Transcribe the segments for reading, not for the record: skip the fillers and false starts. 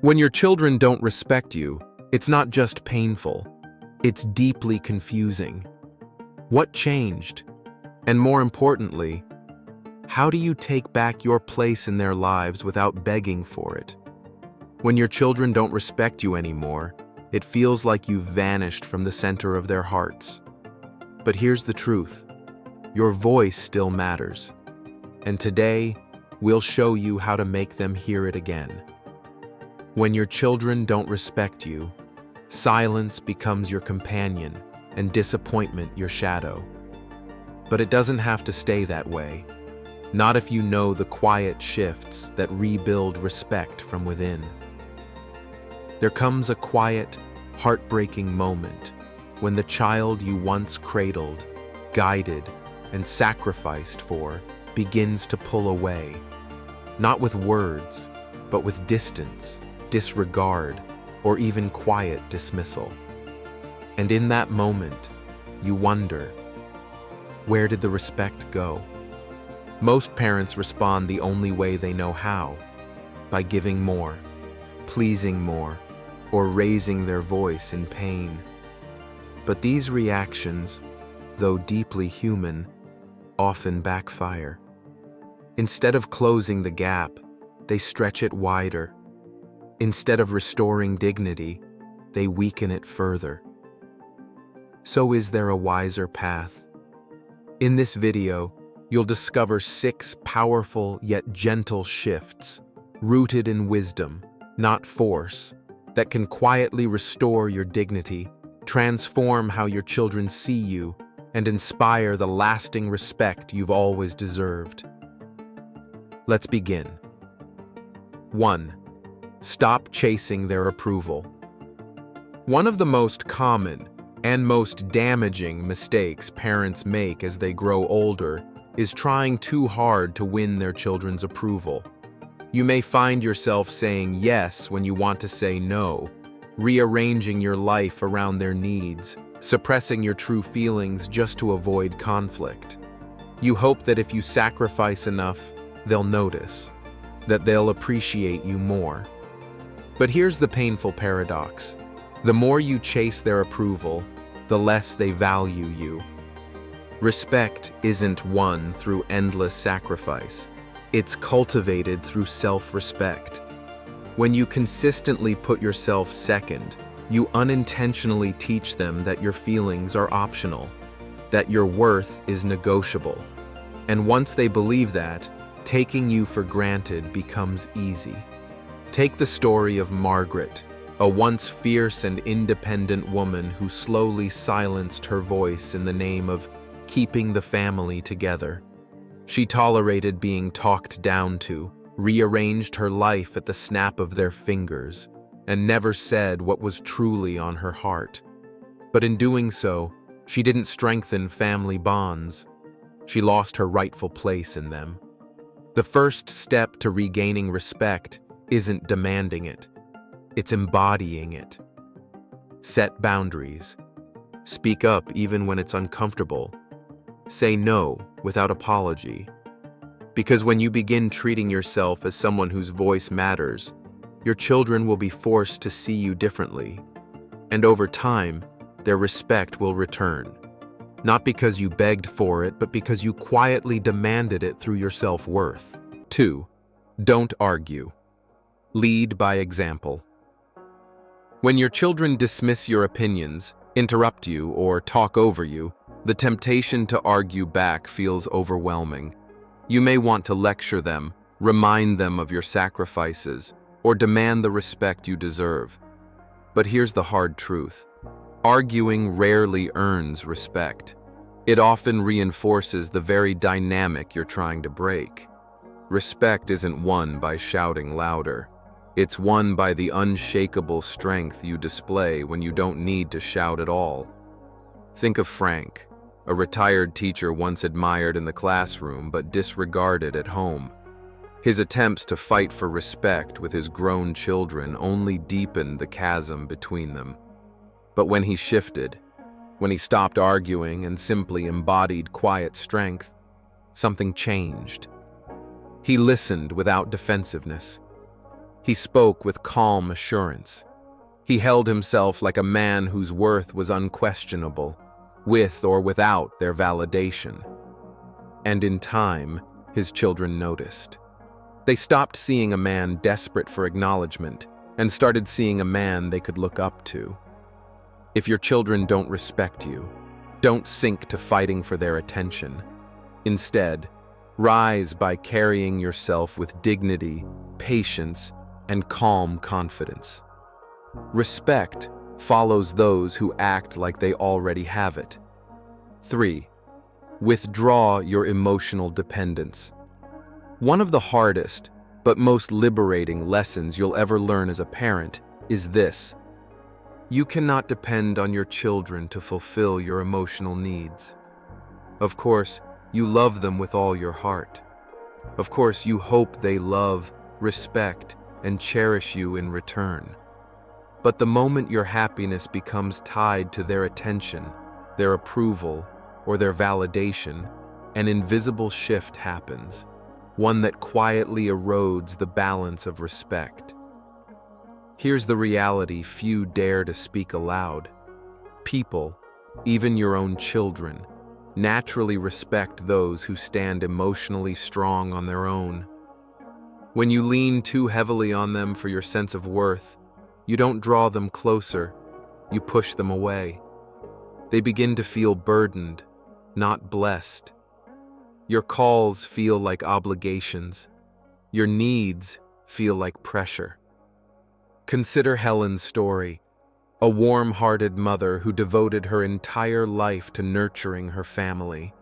When your children don't respect you, it's not just painful, it's deeply confusing. What changed? And more importantly, how do you take back your place in their lives without begging for it? When your children don't respect you anymore, it feels like you've vanished from the center of their hearts. But here's the truth. Your voice still matters. And today, we'll show you how to make them hear it again. When your children don't respect you, silence becomes your companion and disappointment your shadow. But it doesn't have to stay that way. Not if you know the quiet shifts that rebuild respect from within. There comes a quiet, heartbreaking moment when the child you once cradled, guided, and sacrificed for begins to pull away. Not with words, but with distance, disregard, or even quiet dismissal. And in that moment, you wonder, where did the respect go? Most parents respond the only way they know how, by giving more, pleasing more, or raising their voice in pain. But these reactions, though deeply human, often backfire. Instead of closing the gap, they stretch it wider. Instead of restoring dignity, they weaken it further. So is there a wiser path? In this video, you'll discover 6 powerful yet gentle shifts, rooted in wisdom, not force, that can quietly restore your dignity, transform how your children see you, and inspire the lasting respect you've always deserved. Let's begin. 1. Stop chasing their approval. One of the most common and most damaging mistakes parents make as they grow older is trying too hard to win their children's approval. You may find yourself saying yes when you want to say no, rearranging your life around their needs, suppressing your true feelings just to avoid conflict. You hope that if you sacrifice enough, they'll notice, that they'll appreciate you more. But here's the painful paradox. The more you chase their approval, the less they value you. Respect isn't won through endless sacrifice. It's cultivated through self-respect. When you consistently put yourself second, you unintentionally teach them that your feelings are optional, that your worth is negotiable. And once they believe that, taking you for granted becomes easy. Take the story of Margaret, a once fierce and independent woman who slowly silenced her voice in the name of keeping the family together. She tolerated being talked down to, rearranged her life at the snap of their fingers, and never said what was truly on her heart. But in doing so, she didn't strengthen family bonds. She lost her rightful place in them. The first step to regaining respect isn't demanding it. It's embodying it. Set boundaries. Speak up even when it's uncomfortable. Say no without apology. Because when you begin treating yourself as someone whose voice matters, your children will be forced to see you differently. And over time, their respect will return. Not because you begged for it, but because you quietly demanded it through your self-worth. 2. Don't argue. Lead by example. When your children dismiss your opinions, interrupt you, or talk over you, the temptation to argue back feels overwhelming. You may want to lecture them, remind them of your sacrifices, or demand the respect you deserve. But here's the hard truth. Arguing rarely earns respect. It often reinforces the very dynamic you're trying to break. Respect isn't won by shouting louder. It's won by the unshakable strength you display when you don't need to shout at all. Think of Frank, a retired teacher once admired in the classroom but disregarded at home. His attempts to fight for respect with his grown children only deepened the chasm between them. But when he shifted, when he stopped arguing and simply embodied quiet strength, something changed. He listened without defensiveness. He spoke with calm assurance. He held himself like a man whose worth was unquestionable, with or without their validation. And in time, his children noticed. They stopped seeing a man desperate for acknowledgement and started seeing a man they could look up to. If your children don't respect you, don't sink to fighting for their attention. Instead, rise by carrying yourself with dignity, patience, and calm confidence. Respect follows those who act like they already have it. 3. Withdraw your emotional dependence. One of the hardest, but most liberating lessons you'll ever learn as a parent is this: you cannot depend on your children to fulfill your emotional needs. Of course, you love them with all your heart. Of course, you hope they love, respect, and cherish you in return. But the moment your happiness becomes tied to their attention, their approval, or their validation, an invisible shift happens, one that quietly erodes the balance of respect. Here's the reality few dare to speak aloud. People, even your own children, naturally respect those who stand emotionally strong on their own. When you lean too heavily on them for your sense of worth, you don't draw them closer, you push them away. They begin to feel burdened, not blessed. Your calls feel like obligations. Your needs feel like pressure. Consider Helen's story, a warm-hearted mother who devoted her entire life to nurturing her family.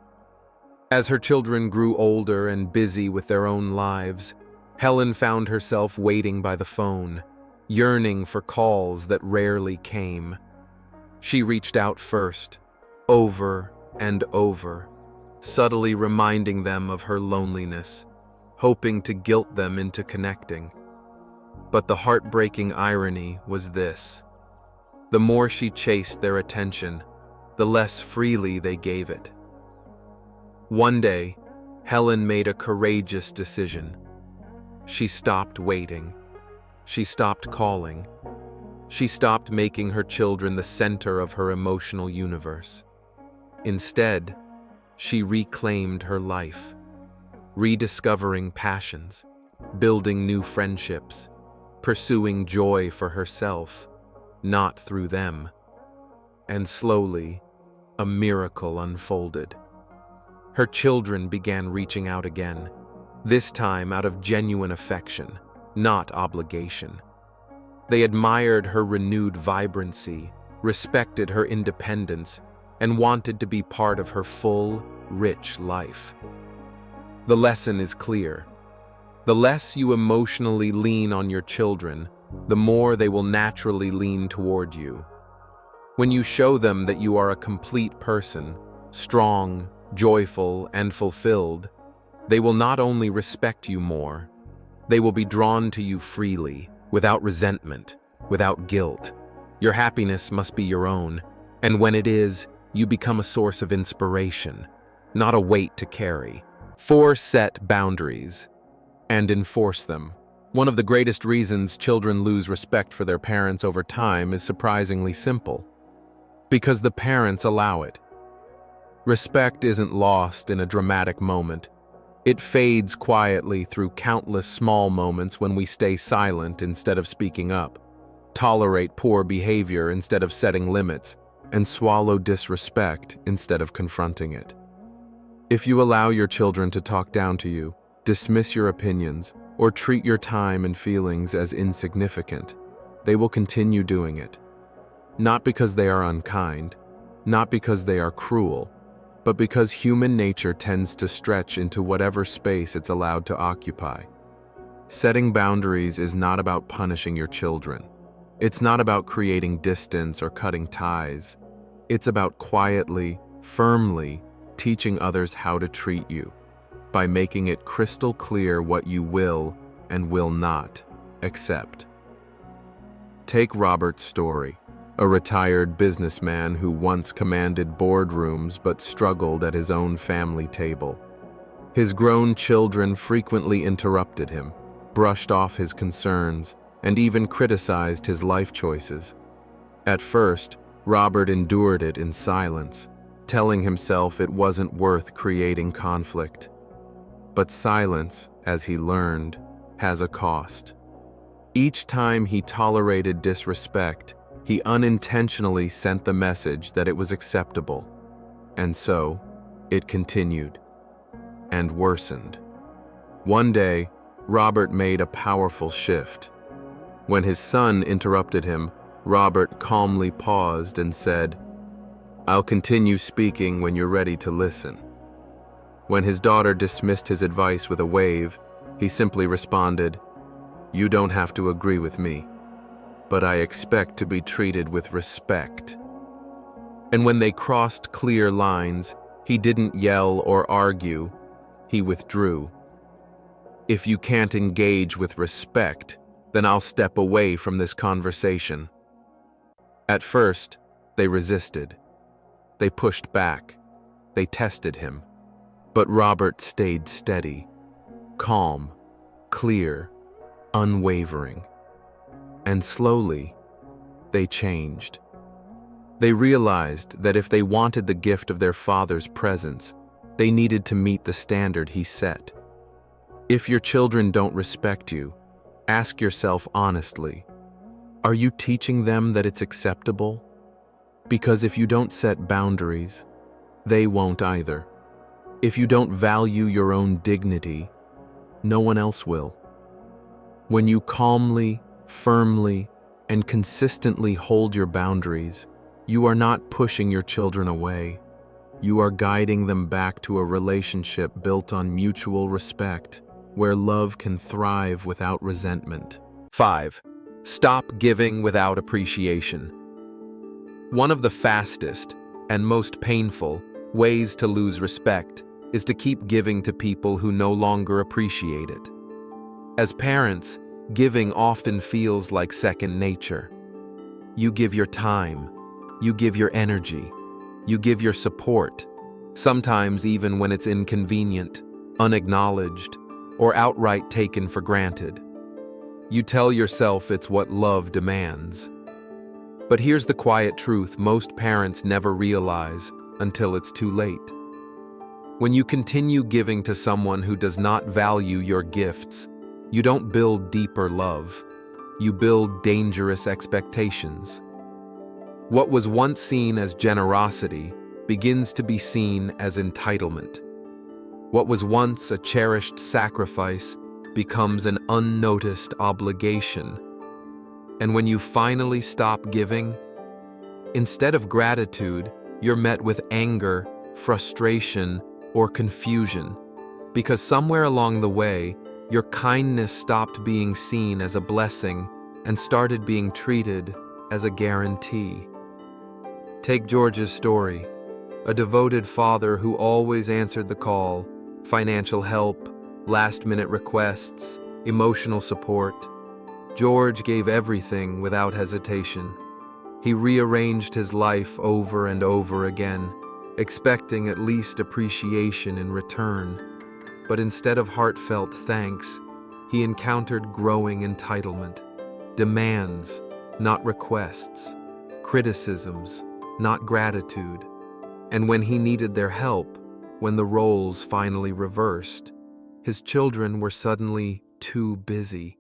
As her children grew older and busy with their own lives, Helen found herself waiting by the phone, yearning for calls that rarely came. She reached out first, over and over, subtly reminding them of her loneliness, hoping to guilt them into connecting. But the heartbreaking irony was this: the more she chased their attention, the less freely they gave it. One day, Helen made a courageous decision. She stopped waiting. She stopped calling. She stopped making her children the center of her emotional universe. Instead, she reclaimed her life, rediscovering passions, building new friendships, pursuing joy for herself, not through them. And slowly, a miracle unfolded. Her children began reaching out again, this time out of genuine affection, not obligation. They admired her renewed vibrancy, respected her independence, and wanted to be part of her full, rich life. The lesson is clear. The less you emotionally lean on your children, the more they will naturally lean toward you. When you show them that you are a complete person, strong, joyful, and fulfilled, they will not only respect you more, they will be drawn to you freely, without resentment, without guilt. Your happiness must be your own, and when it is, you become a source of inspiration, not a weight to carry. 4. Set boundaries and enforce them. One of the greatest reasons children lose respect for their parents over time is surprisingly simple: because the parents allow it. Respect isn't lost in a dramatic moment. It fades quietly through countless small moments when we stay silent instead of speaking up, tolerate poor behavior instead of setting limits, and swallow disrespect instead of confronting it. If you allow your children to talk down to you, dismiss your opinions, or treat your time and feelings as insignificant, they will continue doing it. Not because they are unkind, not because they are cruel, but because human nature tends to stretch into whatever space it's allowed to occupy. Setting boundaries is not about punishing your children. It's not about creating distance or cutting ties. It's about quietly, firmly teaching others how to treat you, by making it crystal clear what you will and will not accept. Take Robert's story, a retired businessman who once commanded boardrooms but struggled at his own family table. His grown children frequently interrupted him, brushed off his concerns, and even criticized his life choices. At first, Robert endured it in silence, telling himself it wasn't worth creating conflict. But silence, as he learned, has a cost. Each time he tolerated disrespect, he unintentionally sent the message that it was acceptable. And so, it continued and worsened. One day, Robert made a powerful shift. When his son interrupted him, Robert calmly paused and said, "I'll continue speaking when you're ready to listen." When his daughter dismissed his advice with a wave, he simply responded, "You don't have to agree with me, but I expect to be treated with respect." And when they crossed clear lines, he didn't yell or argue, he withdrew. "If you can't engage with respect, then I'll step away from this conversation." At first, they resisted. They pushed back. They tested him. But Robert stayed steady, calm, clear, unwavering. And slowly, they changed. They realized that if they wanted the gift of their father's presence, they needed to meet the standard he set. If your children don't respect you, ask yourself honestly, are you teaching them that it's acceptable? Because if you don't set boundaries, they won't either. If you don't value your own dignity, no one else will. When you calmly, firmly, and consistently hold your boundaries, you are not pushing your children away. You are guiding them back to a relationship built on mutual respect, where love can thrive without resentment. 5. Stop giving without appreciation. One of the fastest and most painful ways to lose respect is to keep giving to people who no longer appreciate it. As parents, giving often feels like second nature. You give your time, you give your energy, you give your support, sometimes even when it's inconvenient, unacknowledged, or outright taken for granted. You tell yourself it's what love demands. But here's the quiet truth most parents never realize until it's too late. When you continue giving to someone who does not value your gifts, you don't build deeper love. You build dangerous expectations. What was once seen as generosity begins to be seen as entitlement. What was once a cherished sacrifice becomes an unnoticed obligation. And when you finally stop giving, instead of gratitude, you're met with anger, frustration, or confusion, because somewhere along the way, your kindness stopped being seen as a blessing and started being treated as a guarantee. Take George's story, a devoted father who always answered the call, financial help, last-minute requests, emotional support. George gave everything without hesitation. He rearranged his life over and over again, expecting at least appreciation in return. But instead of heartfelt thanks, he encountered growing entitlement, demands, not requests, criticisms, not gratitude. And when he needed their help, when the roles finally reversed, his children were suddenly too busy.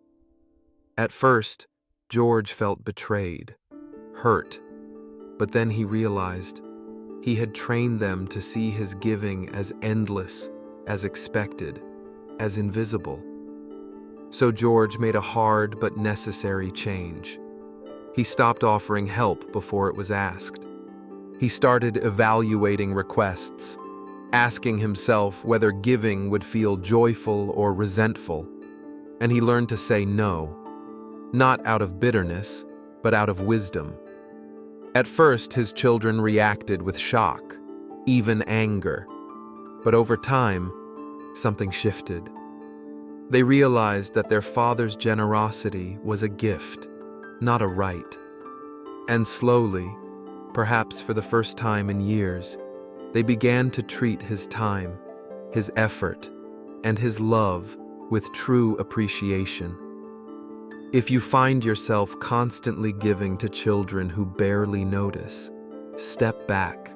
At first, George felt betrayed, hurt, but then he realized he had trained them to see his giving as endless, as expected, as invisible. So George made a hard but necessary change. He stopped offering help before it was asked. He started evaluating requests, asking himself whether giving would feel joyful or resentful. And he learned to say no, not out of bitterness, but out of wisdom. At first, his children reacted with shock, even anger. But over time, something shifted. They realized that their father's generosity was a gift, not a right. And slowly, perhaps for the first time in years, they began to treat his time, his effort, and his love with true appreciation. If you find yourself constantly giving to children who barely notice, step back.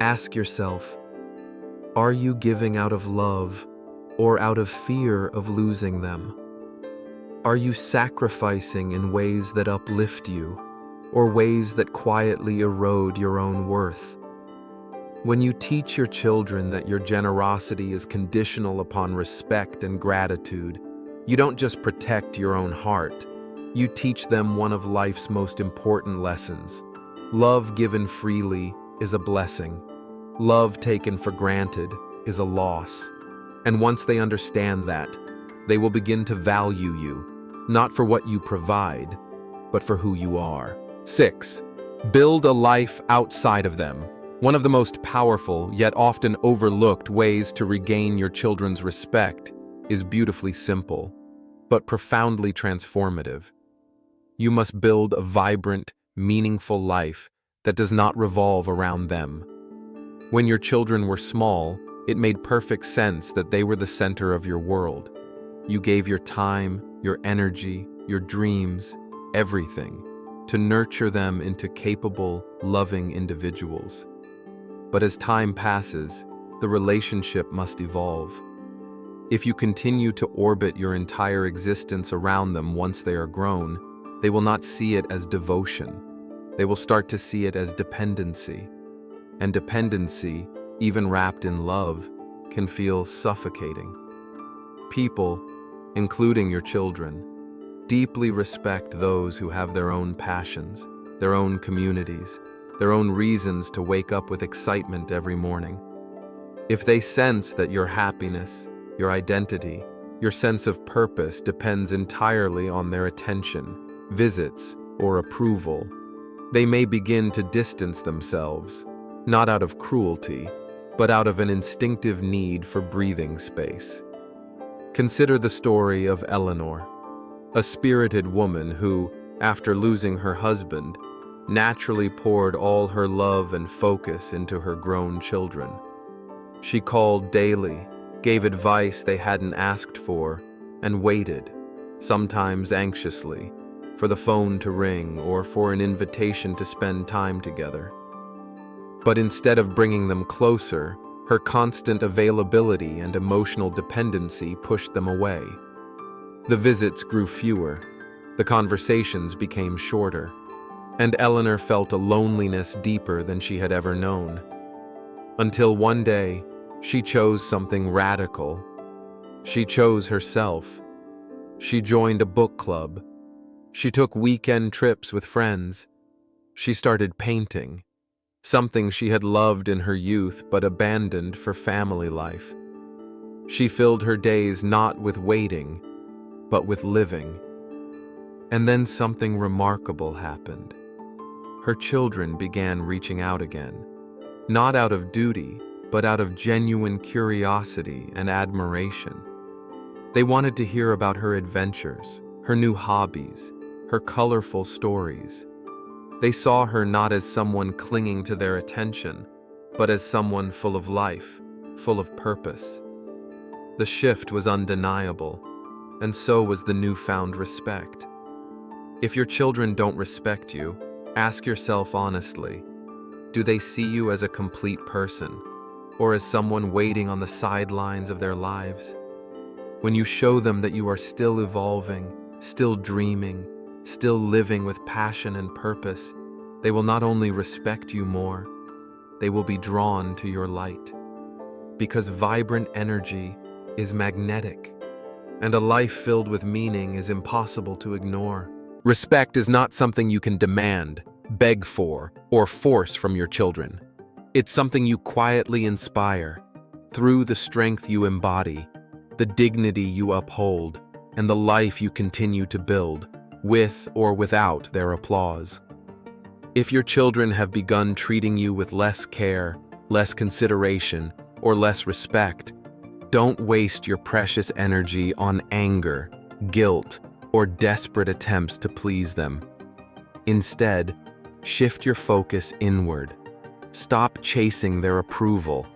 Ask yourself, are you giving out of love or out of fear of losing them? Are you sacrificing in ways that uplift you or ways that quietly erode your own worth? When you teach your children that your generosity is conditional upon respect and gratitude, you don't just protect your own heart, you teach them one of life's most important lessons. Love given freely is a blessing. Love taken for granted is a loss. And once they understand that, they will begin to value you, not for what you provide, but for who you are. 6. Build a life outside of them. One of the most powerful, yet often overlooked ways to regain your children's respect is beautifully simple, but profoundly transformative. You must build a vibrant, meaningful life that does not revolve around them. When your children were small, it made perfect sense that they were the center of your world. You gave your time, your energy, your dreams, everything, to nurture them into capable, loving individuals. But as time passes, the relationship must evolve. If you continue to orbit your entire existence around them once they are grown, they will not see it as devotion. They will start to see it as dependency. And dependency, even wrapped in love, can feel suffocating. People, including your children, deeply respect those who have their own passions, their own communities, their own reasons to wake up with excitement every morning. If they sense that your happiness, your identity, your sense of purpose depends entirely on their attention, visits, or approval, they may begin to distance themselves, not out of cruelty, but out of an instinctive need for breathing space. Consider the story of Eleanor, a spirited woman who, after losing her husband, naturally poured all her love and focus into her grown children. She called daily, gave advice they hadn't asked for, and waited, sometimes anxiously, for the phone to ring or for an invitation to spend time together. But instead of bringing them closer, her constant availability and emotional dependency pushed them away. The visits grew fewer, the conversations became shorter, and Eleanor felt a loneliness deeper than she had ever known. Until one day, she chose something radical. She chose herself. She joined a book club. She took weekend trips with friends. She started painting, something she had loved in her youth but abandoned for family life. She filled her days not with waiting, but with living. And then something remarkable happened. Her children began reaching out again, not out of duty, but out of genuine curiosity and admiration. They wanted to hear about her adventures, her new hobbies, her colorful stories. They saw her not as someone clinging to their attention, but as someone full of life, full of purpose. The shift was undeniable, and so was the newfound respect. If your children don't respect you, ask yourself honestly, do they see you as a complete person, or as someone waiting on the sidelines of their lives? When you show them that you are still evolving, still dreaming, still living with passion and purpose, they will not only respect you more, they will be drawn to your light. Because vibrant energy is magnetic, and a life filled with meaning is impossible to ignore. Respect is not something you can demand, beg for, or force from your children. It's something you quietly inspire through the strength you embody, the dignity you uphold, and the life you continue to build, with or without their applause. If your children have begun treating you with less care, less consideration, or less respect, don't waste your precious energy on anger, guilt, or desperate attempts to please them. Instead, shift your focus inward. Stop chasing their approval,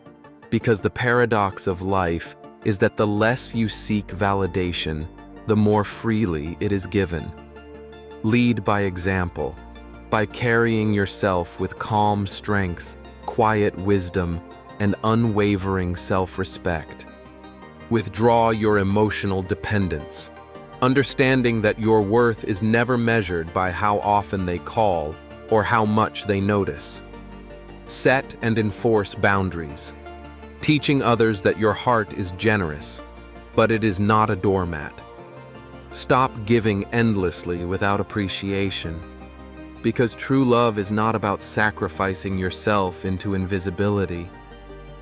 because the paradox of life is that the less you seek validation, the more freely it is given. Lead by example, by carrying yourself with calm strength, quiet wisdom, and unwavering self-respect. Withdraw your emotional dependence, understanding that your worth is never measured by how often they call or how much they notice. Set and enforce boundaries, teaching others that your heart is generous, but it is not a doormat. Stop giving endlessly without appreciation, because true love is not about sacrificing yourself into invisibility.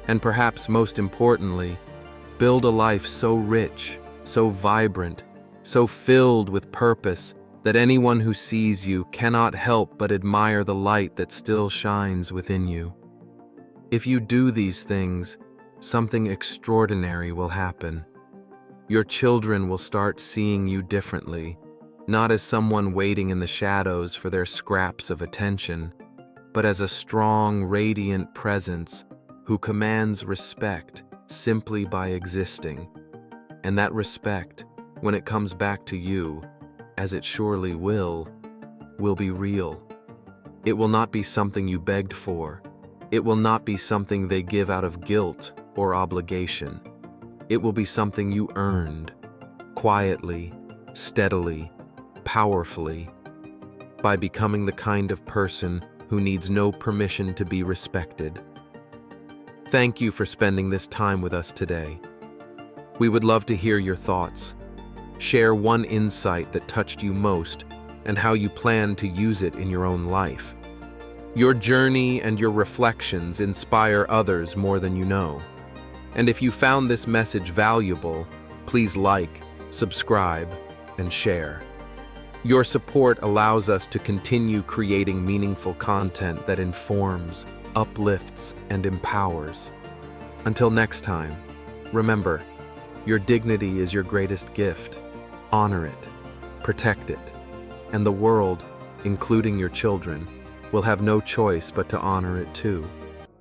And perhaps most importantly, build a life so rich, so vibrant, so filled with purpose that anyone who sees you cannot help but admire the light that still shines within you. If you do these things, something extraordinary will happen. Your children will start seeing you differently, not as someone waiting in the shadows for their scraps of attention, but as a strong, radiant presence who commands respect simply by existing. And that respect, when it comes back to you, as it surely will be real. It will not be something you begged for. It will not be something they give out of guilt or obligation. It will be something you earned, quietly, steadily, powerfully, by becoming the kind of person who needs no permission to be respected. Thank you for spending this time with us today. We would love to hear your thoughts. Share one insight that touched you most and how you plan to use it in your own life. Your journey and your reflections inspire others more than you know. And if you found this message valuable, please like, subscribe, and share. Your support allows us to continue creating meaningful content that informs, uplifts, and empowers. Until next time, remember, your dignity is your greatest gift. Honor it, protect it, and the world, including your children, will have no choice but to honor it too.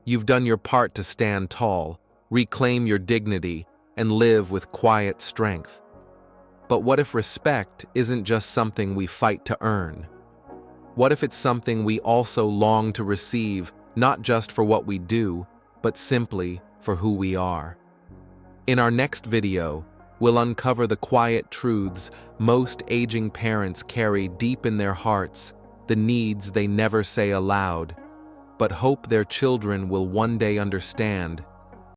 You've done your part to stand tall, reclaim your dignity, and live with quiet strength. But what if respect isn't just something we fight to earn? What if it's something we also long to receive, not just for what we do, but simply for who we are? In our next video, we'll uncover the quiet truths most aging parents carry deep in their hearts, the needs they never say aloud, but hope their children will one day understand